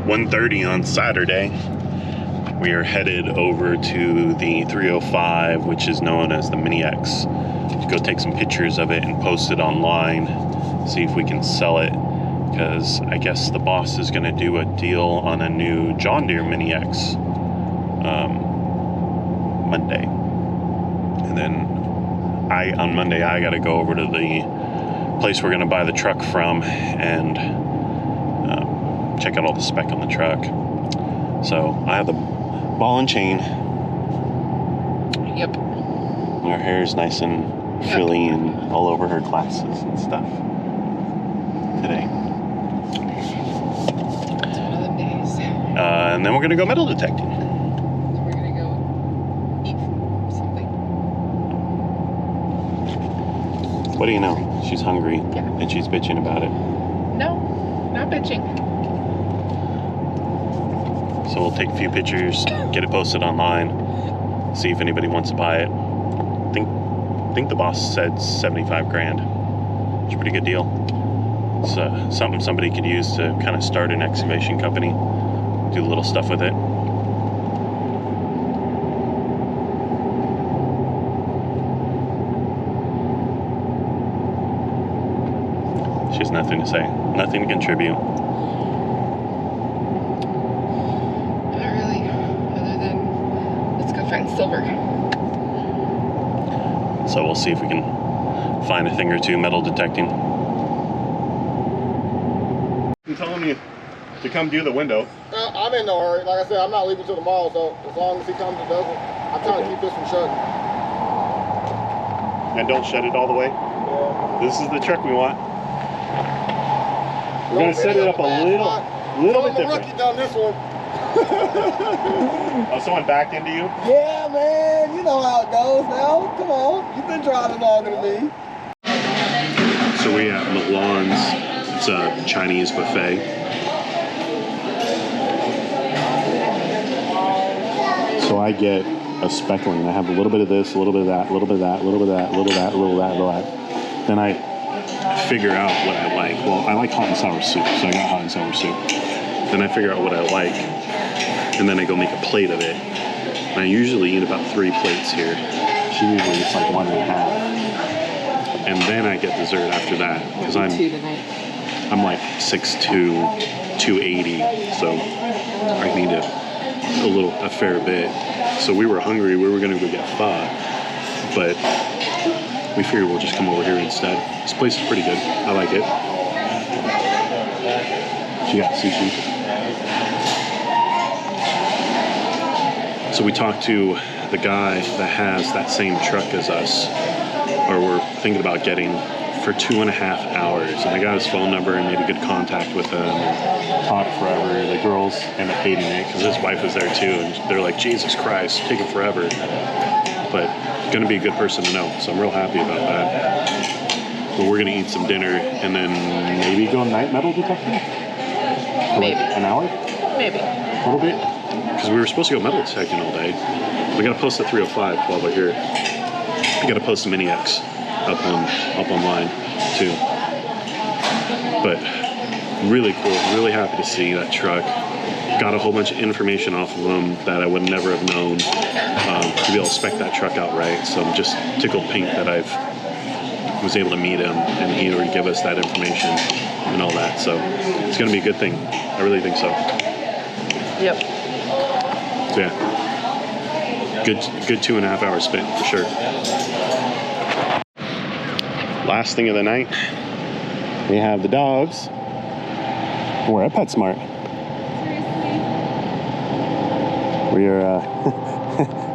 1:30 on Saturday. We are headed over to the 305, which is known as the Mini X, to go take some pictures of it and post it online, see if we can sell it, because I guess the boss is going to do a deal on a new John Deere Mini X Monday. And then on Monday I got to go over to the place we're going to buy the truck from and check out all the spec on the truck. So I have the ball and chain. Yep. Her hair is nice and frilly and all over her glasses and stuff today. It's one of them days. And then we're going to go metal detecting. We're going to go eat something. What do you know? She's hungry and she's bitching about it. No, not bitching. So we'll take a few pictures, get it posted online, see if anybody wants to buy it. I think the boss said 75 grand. It's a pretty good deal. It's something somebody could use to kind of start an excavation company, do a little stuff with it. She has nothing to say, nothing to contribute. Silver. So we'll see if we can find a thing or two metal detecting. I'm telling you to come do the window. I'm in no hurry. Like I said, I'm not leaving till tomorrow, so as long as he comes and does it, I'm trying to keep this one shut. And don't shut it all the way. Yeah. This is the truck we want. We're going to set it up a little bit different. Rookie done this one. Oh, someone backed into you? Yeah, man. You know how it goes now. Come on. You've been driving longer than me. So we're at Milan's. It's a Chinese buffet. So I get a speckling. I have a little bit of this, a little bit of that, a little bit of that, a little bit of that, a little bit of that, a little of that, a little of that. Then I figure out what I like. Well, I like hot and sour soup, so I got hot and sour soup. Then I figure out what I like, and then I go make a plate of it. And I usually eat about 3 plates here. She usually eats like 1.5. And then I get dessert after that, because I'm like 6'2", 280, so I need a fair bit. So we were hungry. We were gonna go get pho, but we figured we'll just come over here instead. This place is pretty good. I like it. She got sushi. So we talked to the guy that has that same truck as us, or we're thinking about getting, for 2.5 hours. And I got his phone number and made a good contact with him and talked forever. The girls end up hating it because his wife was there too, and they're like, Jesus Christ, taking forever. But gonna be a good person to know, so I'm real happy about that. But we're gonna eat some dinner and then maybe go night metal detecting? For Maybe. Like an hour? Maybe. A little bit? Because we were supposed to go metal detecting all day. We gotta post the 305 while we're here. We gotta post the Mini X up online too. But really cool, really happy to see that truck. Got a whole bunch of information off of them that I would never have known to be able to spec that truck out right. So I'm just tickled pink that I was able to meet him and he would give us that information and all that. So it's gonna be a good thing. I really think so. Yep. So yeah, good 2.5 hour spent for sure. Last thing of the night, we have the dogs. We're at PetSmart. We are,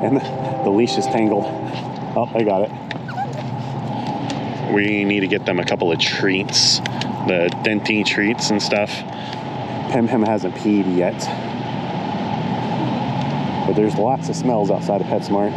and the leash is tangled. Oh, I got it. We need to get them a couple of treats, the Denti treats and stuff. Pim hasn't peed yet. But there's lots of smells outside of PetSmart.